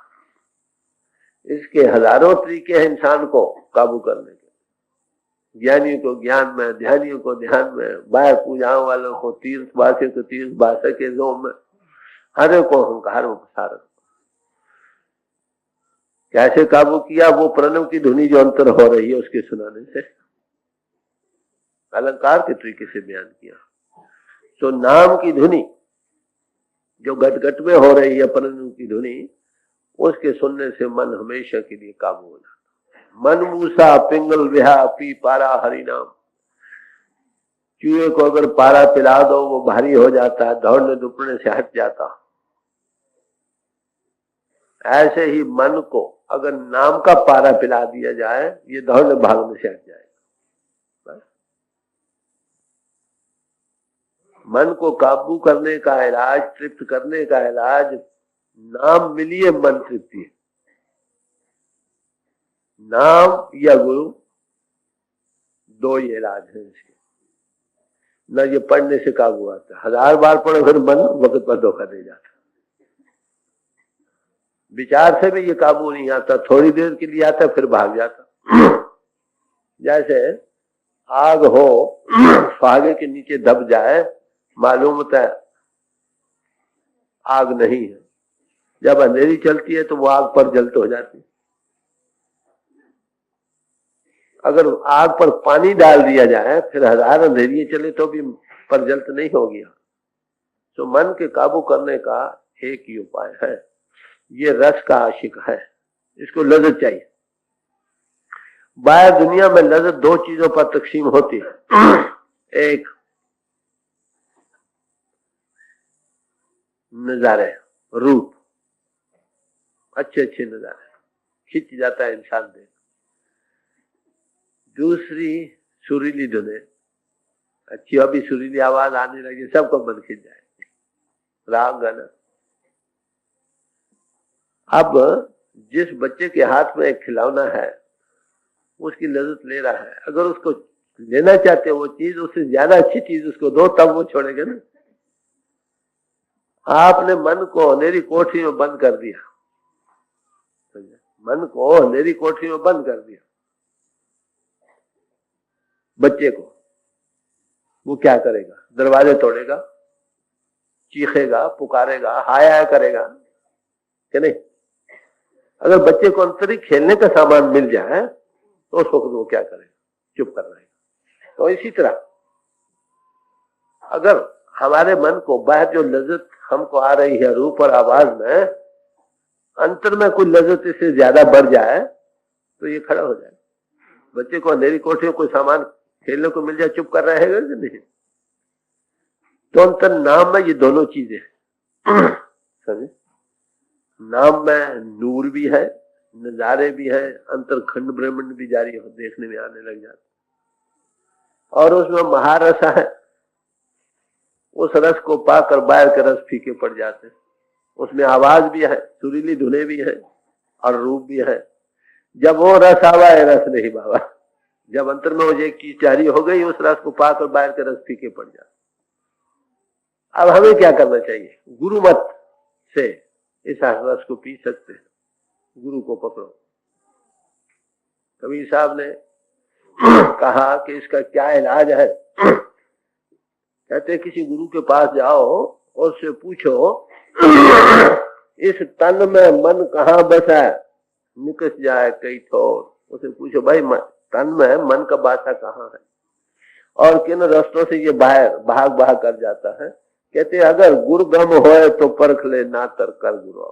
[SPEAKER 1] इसके हजारों तरीके हैं इंसान को काबू करने के। ज्ञानियों को ज्ञान में, ध्यानियों को ध्यान में, बाह्य पूजाओं वालों को तीर्थवासियों को तीर्थ भाषा के जोम में, हर को अहंकार में फंसा। कैसे काबू किया? वो प्रणव की धुनी जो अंतर हो रही है उसके सुनाने से, अलंकार के तरीके से बयान किया। तो नाम की धुनी जो घट घट में हो रही है, प्रणव की धुनी, उसके सुनने से मन हमेशा के लिए काबू हो जाता। मन मूसा पिंगल विहा पी पारा हरि नाम। चूहे को अगर पारा पिला दो वो भारी हो जाता है, दौड़ने दुपड़ने से हट जाता। ऐसे ही मन को अगर नाम का पारा पिला दिया जाए, ये दौड़ने भागने से हट जाएगा। मन को काबू करने का इलाज, तृप्त करने का इलाज, नाम मिलिए मन तृप्ति है। नाम या गुरु, दो ही इलाज है इसके। न ये पढ़ने से काबू आता, 1000 बार पढ़ो फिर मन वक्त पर धोखा दे जाता। विचार से भी ये काबू नहीं आता, थोड़ी देर के लिए आता फिर भाग जाता। जैसे आग हो फागे के नीचे दब जाए, मालूम होता है आग नहीं है। जब अंधेरी चलती है तो वो आग पर जल्त हो जाती है। अगर आग पर पानी डाल दिया जाए फिर हजार अंधेरियां चले तो भी पर जल्त नहीं होगी। तो मन के काबू करने का एक ही उपाय है, ये रस का आशिक है, इसको लज्जत चाहिए। बाहर दुनिया में लज्जत दो चीजों पर तकसीम होती है, एक नजारे, रूप, अच्छे अच्छे नजारे खिंच जाता है इंसान देख। दूसरी सुरीली धुनें, अच्छी अभी सुरीली आवाज आने लगी सबको मन खिंच जाए, राग गाना। अब जिस बच्चे के हाथ में एक खिलौना है उसकी लज्जत ले रहा है, अगर उसको लेना चाहते हो वो चीज, उससे ज्यादा अच्छी चीज उसको दो तब वो छोड़ेगा ना। आपने मन को अंधेरी कोठरी में बंद कर दिया, मन को अंधेरी कोठरी में बंद कर दिया बच्चे को, वो क्या करेगा? दरवाजे तोड़ेगा, चीखेगा, पुकारेगा, हाय हाय करेगा कि नहीं? अगर बच्चे को अंतरिक खेलने का सामान मिल जाए तो उस वक्त वो क्या करेगा? चुप कर रहेगा। तो इसी तरह अगर हमारे मन को बाहर जो लज्जत हमको आ रही है रूप और आवाज में, अंतर में कोई लज्जत इससे ज्यादा बढ़ जाए तो ये खड़ा हो जाए। बच्चे को अंधेरी कोठरी में कोई सामान खेलने को मिल जाए, चुप कर रहेगा कि नहीं? तो अंतर नाम में ये दोनों चीजें समझे? नाम में नूर भी है, नजारे भी है, अंतर खंड ब्रह्मांड भी जारी हो देखने में आने लग जाता। और उसमें महारस है, उस रस को पाकर बाहर के रस फीके पड़ जाते। उसमें आवाज भी है, सुरीली धुनें भी है और रूप भी है। जब वो रस आवा है रस नहीं बाबा, जब अंतर में वो एक चीज जारी हो गई उस रस को पाकर बाहर के रस फीके पड़ जाते। अब हमें क्या करना चाहिए? गुरु मत से इस रस को पी सकते हैं, गुरु को पकड़ो। कबीर साहब ने कहा कि इसका क्या इलाज है? कहते किसी गुरु के पास जाओ और उससे पूछो इस तन में मन कहाँ बसा है, निकस जाए कई ठोर। उसे पूछो भाई तन में मन का बासा कहाँ है और किन रास्तों से ये बाहर भाग भाग कर जाता है। कहते अगर गुरु गम होए तो परख ले ना तर कर गुरु।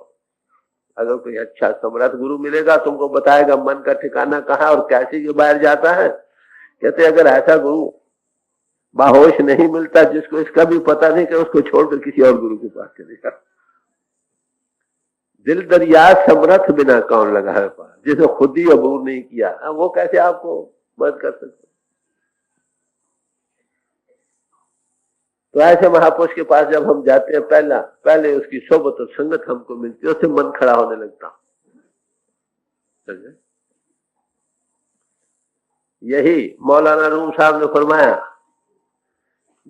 [SPEAKER 1] अगर कोई अच्छा समर्थ गुरु मिलेगा तुमको बताएगा मन का ठिकाना कहाँ और कैसे ये बाहर जाता है। कहते अगर ऐसा गुरु बाहोश नहीं मिलता जिसको इसका भी पता नहीं कि उसको छोड़कर किसी और गुरु के पास चलेगा। दिल दरिया समर्थ बिना कौन लगा है पास, जिसे खुद ही अबूर नहीं किया वो कैसे आपको मदद कर सकते? तो ऐसे महापुरुष के पास जब हम जाते हैं पहले उसकी सोबत और संगत हमको मिलती है, उससे मन खड़ा होने लगता। यही मौलाना रूम साहब ने फरमाया,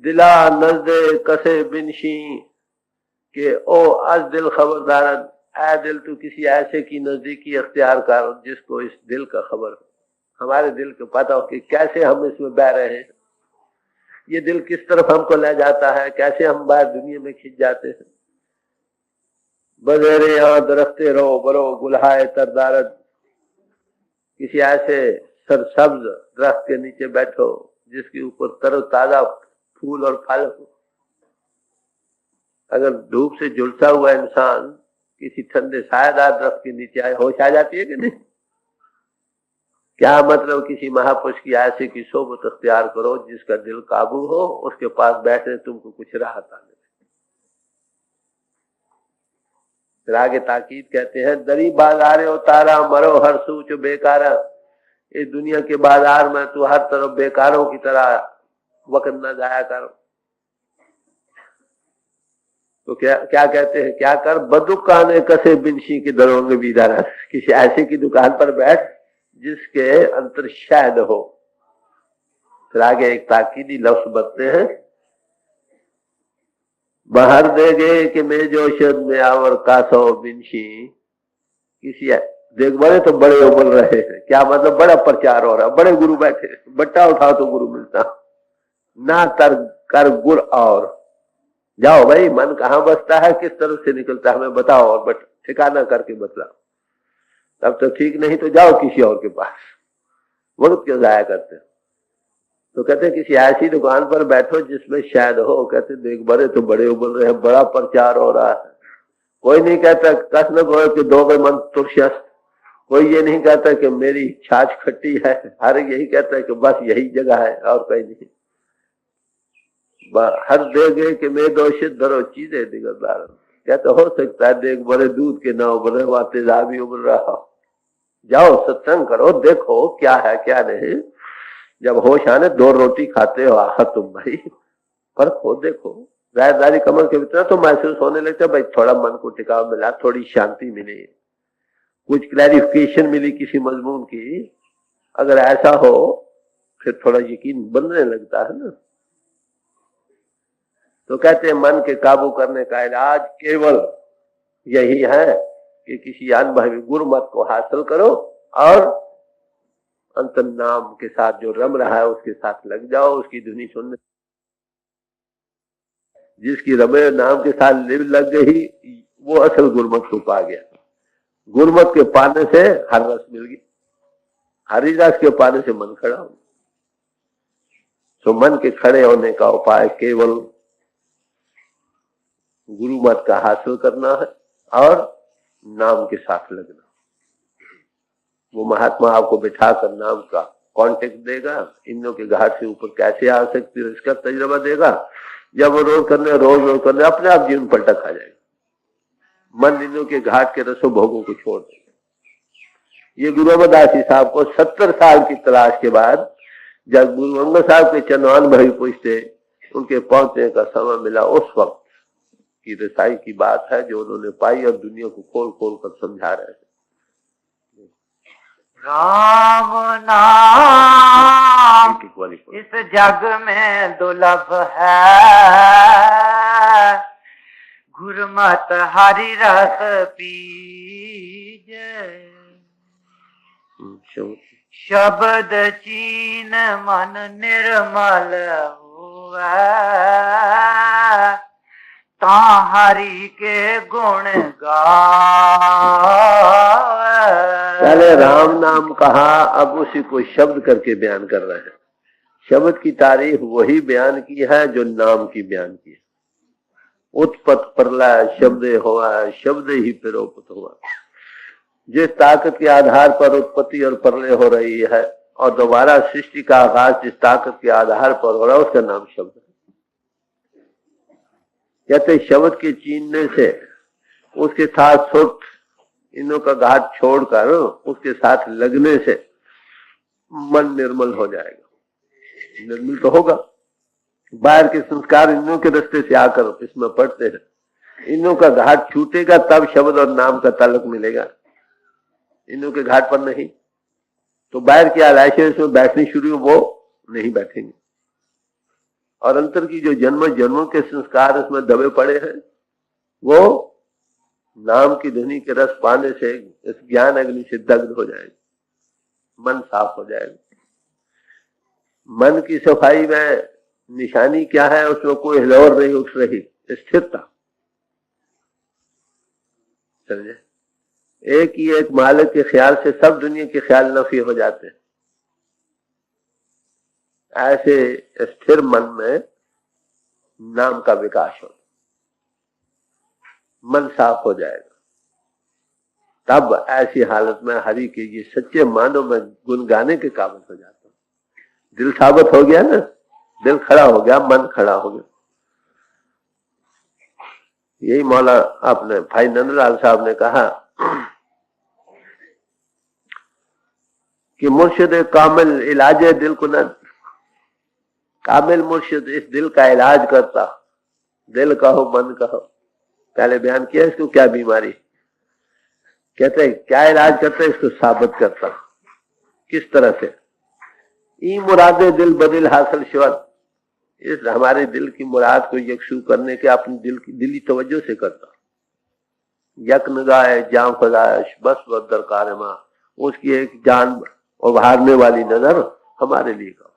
[SPEAKER 1] दिला नजदे कसे बिनशी के ओ आज दिल खबरदारन, ऐ दिल तू किसी ऐसे की नजदीकी अख्तियार कर जिसको इस दिल का खबर हो, हमारे दिल को पता हो कि कैसे हम इसमें बह रहे हैं, ये दिल किस तरफ हमको ले जाता है, कैसे हम बाहर दुनिया में खिंच जाते हैं। बजेरे यहाँ दरख्ते रहो बरो गुलहाए तरदारद, किसी ऐसे सरसब्ज दरख्त के नीचे बैठो जिसके ऊपर तरोताजा फूल और फल हो। अगर धूप से झुलसा हुआ इंसान किसी ठंडे सायादार दरख्त के नीचे आए, होश आ जाती है कि नहीं? क्या मतलब किसी महापुरुष की ऐसे की सोबत अख्तियार करो जिसका दिल काबू हो, उसके पास बैठने तुमको कुछ राहत आने। फिर आगे ताकीद कहते हैं, दरी बाजारे उतारा मरो हर सूच बेकारा, इस दुनिया के बाजार में तू हर तरफ बेकारों की तरह वक्त न जाया कर। तो क्या कहते हैं, क्या कर? बदुकाने कसे बिनशी के दरों में बीदारा, किसी ऐसे की दुकान पर बैठ जिसके अंतर शायद हो। फिर आगे एक ताकीदी लफ्ज बनते हैं, बाहर देगे कि मैं जोशद में आवर कासो बिनशी, किसी देख बड़े तो बड़े उबल रहे हैं, क्या मतलब बड़ा प्रचार हो रहा, बड़े गुरु बैठे, बट्टा उठाओ तो गुरु मिलता ना, तर कर गुर और जाओ भाई, मन कहाँ बसता है, किस तरफ से निकलता है हमें बताओ, और बट ठिकाना करके बतलाओ, तब तो ठीक, नहीं तो जाओ किसी और के पास, वक्त क्यों जाया करते। तो कहते किसी ऐसी दुकान पर बैठो जिसमें शायद हो, कहते देख बड़े तो बड़े उबल रहे हैं, बड़ा प्रचार हो रहा है, कोई नहीं कहता कस न गो कि दो मन तुरशस्त, कोई ये नहीं कहता कि मेरी छाछ खट्टी है, हर यही कहता है कि बस यही जगह है और कहीं नहीं, हर देगे कि मैं दोषित धरो चीजें दिगदार, कहते हो सकता है देख बड़े दूध के ना उबले हुआ तेजाबी उबल रहा हो, जाओ सत्संग करो, देखो क्या है क्या नहीं, जब होश आने 2 रोटी खाते हो आह तुम भाई, फर्क हो देखो, जायदारी कमर के भीतर तो महसूस होने लगता है भाई, थोड़ा मन को टिकाव मिला, थोड़ी शांति मिली, कुछ क्लैरिफिकेशन मिली किसी मजमून की, अगर ऐसा हो फिर थोड़ा यकीन बनने लगता है ना। तो कहते हैं मन के काबू करने का इलाज केवल यही है कि किसी अनुभवी गुरुमत को हासिल करो और अंतर नाम के साथ जो रम रहा है उसके साथ लग जाओ, उसकी धुनी सुनने, जिसकी रमे नाम के साथ लिव लग गई वो असल गुरुमत को पा गया। गुरुमत के पाने से हर रस मिल गई, हरी रस के पाने से मन खड़ा हो। तो मन के खड़े होने का उपाय केवल गुरुमत का हासिल करना है और नाम के साथ लगना। वो महात्मा आपको बिठाकर नाम का कांटेक्ट देगा, इनों के घाट से ऊपर कैसे आ सकती है इसका तजुर्बा देगा। जब वो रोज करने अपने आप जीवन पलटा खा जाएगा, मन इनों के घाट के रसों भोगों को छोड़ देगा। ये गुरु अमरदास जी साहब को 70 साल की तलाश के बाद जब गुरु अंगद साहब के चंदवान भाई पूछते, उनके पहुंचने का समय मिला, उस वक्त की रसाई की बात है जो उन्होंने पाई और दुनिया को खोल खोल कर समझा रहे थे।
[SPEAKER 2] राम नाम इस जग में दुर्लभ है, गुरुमत हरि रस पीजे, शब्द चीन मन निर्मल हुआ, ता हरि के गुण गावे।
[SPEAKER 1] पहले राम नाम कहा, अब उसी को शब्द करके बयान कर रहे हैं। शब्द की तारीफ वही बयान की है जो नाम की बयान की है। उत्पत्त प्रलय शब्द हुआ, शब्द ही प्रोपत हुआ। जिस ताकत के आधार पर उत्पत्ति और प्रलय हो रही है और दोबारा सृष्टि का आगाज जिस ताकत के आधार पर हो रहा है उसका नाम शब्द है। कहते शब्द के चीनने से, उसके साथ सुख इनों का घाट छोड़कर उसके साथ लगने से मन निर्मल हो जाएगा। निर्मल तो होगा, बाहर के संस्कार इनों के रास्ते से आकर इसमें पड़ते हैं, इनों का घाट छूटेगा तब शब्द और नाम का ताल्लुक मिलेगा। इनों के घाट पर नहीं तो बाहर की आलाइशें इसमें बैठनी शुरू वो नहीं बैठेंगे। और अंतर की जो जन्मों के संस्कार इसमें दबे पड़े हैं वो नाम की ध्वनि के रस पाने से इस ज्ञान अग्नि से दग्ध हो जाएगा, मन साफ हो जाएगा। मन की सफाई में निशानी क्या है, उसमें कोई हिलोर नहीं उठ रही, स्थिरता। समझे, एक ही एक मालिक के ख्याल से सब दुनिया के ख्याल नफी हो जाते हैं। ऐसे स्थिर मन में नाम का विकास हो, मन साफ हो जाएगा। तब ऐसी हालत में हरि के ये सच्चे मानों में गुण गाने के काबिल हो जाता। दिल साबित हो गया ना, दिल खड़ा हो गया, मन खड़ा हो गया। यही मौला आपने भाई नंदलाल साहब ने कहा कि मुर्शिद कामिल इलाजे दिल कुनद, कामिल मुर्शिद इस दिल का इलाज करता। दिल कहो मन कहो, पहले बयान किया इसको क्या बीमारी, कहते हैं क्या इलाज करता है, इसको साबित करता। किस तरह से, ई मुरादे दिल बदिल हासिल शिवत, इस हमारे दिल की मुराद को यकसू करने के अपनी दिल की दिली तवज्जो से करता। यज्ञ गाए जान फजायश बस वह दरकार माँ, उसकी एक जान उभारने वाली नजर हमारे लिए का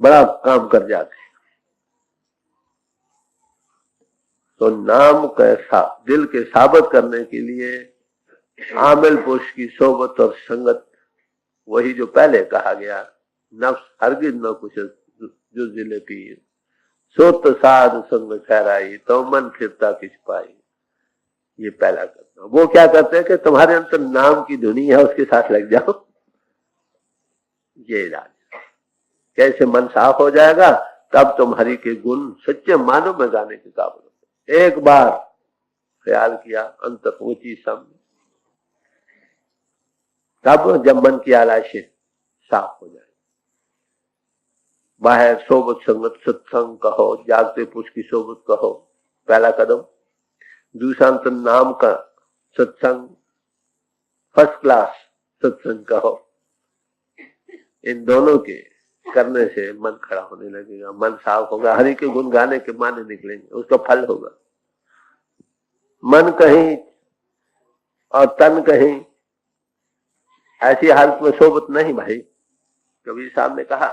[SPEAKER 1] बड़ा काम कर जाते। तो नाम कैसा दिल के साबित करने के लिए आमिल पुरुष की सोबत और संगत, वही जो पहले कहा गया, नफ्स हरगिज न कुछ जो जिले पीर, सोत साध संग ठहराई तो मन फिरता किस पाई। ये पहला करना। वो क्या करते हैं कि तुम्हारे अंदर नाम की धुनी है, उसके साथ लग जाओ। ये इलाज कैसे मन साफ हो जाएगा, तब तुम हरि के गुण सच्चे मानो में गाने के काबिल हो। एक बार ख्याल किया अंत ऊंची सम, तब जब मन की आलाशें साफ हो जाए, बाहर सोबत संगत सत्संग कहो, जागते पुरुष की सोबत कहो, पहला कदम। दूसरा तो नाम का सत्संग, फर्स्ट क्लास सत्संग कहो। इन दोनों के करने से मन खड़ा होने लगेगा, मन साफ होगा, हरि के गुण गाने के माने निकलेंगे, उसका फल होगा। मन कहीं और तन कहीं, ऐसी हालत में सोबत नहीं भाई। कबीर साहब ने कहा,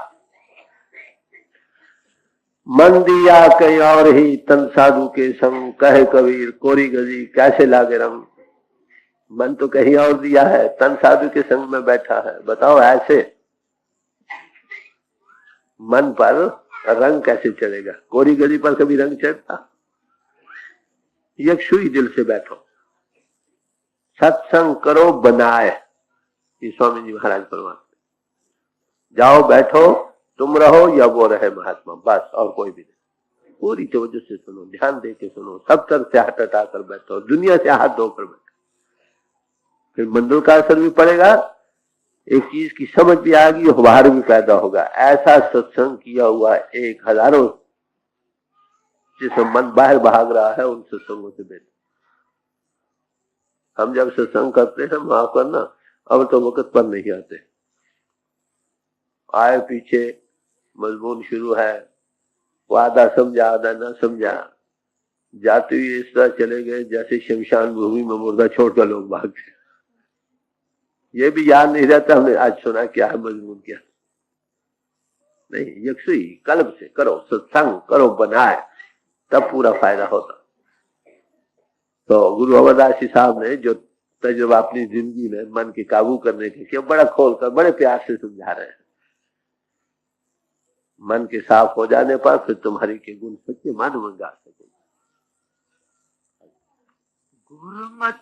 [SPEAKER 1] मन दिया कहीं और ही तन साधु के संग, कहे कबीर कोरी गजी कैसे लागे रंग। मन तो कहीं और दिया है, तन साधु के संग में बैठा है, बताओ ऐसे मन पर रंग कैसे चढ़ेगा। कोरी गजी पर कभी रंग चढ़ता। यक्षुई दिल से बैठो, सत्संग करो बनाए। ये स्वामी जी महाराज फरमाते, जाओ बैठो, तुम रहो या वो रहे महात्मा, बस और कोई भी नहीं। पूरी तवज्जो से सुनो, ध्यान दे के सुनो, सब तरफ से हाथ हटाकर बैठो, दुनिया से हाथ धोकर बैठो। फिर मंडल का असर भी पड़ेगा, एक चीज की समझ भी आएगी, उभार भी पैदा होगा। ऐसा सत्संग किया हुआ एक हजारों जिसमें मन बाहर भाग रहा है, उन सत्संगों से बेहतर। हम जब सत्संग करते हैं वहां पर ना, अब तो वक्त पर नहीं आते, आए पीछे मजमून शुरू है, वो आधा समझा आधा ना समझा, जाते हुए इस तरह चले गए जैसे शमशान भूमि में मुर्दा छोड़कर लोग भागते। ये भी याद नहीं रहता हमने आज सुना क्या है, मजमून क्या नहीं। यक्षुई कल्ब से करो, सत्संग करो बनाए, तब पूरा फायदा होता। तो गुरु अमरदास जी साहब ने जो तजुर्बा अपनी जिंदगी में मन के काबू करने के किया, बड़ा खोलकर बड़े प्यार से समझा रहे हैं। मन के साफ हो जाने पर फिर तुम्हारी के गुण सच्चे मानो में गा सकोगे।
[SPEAKER 2] गुरुमत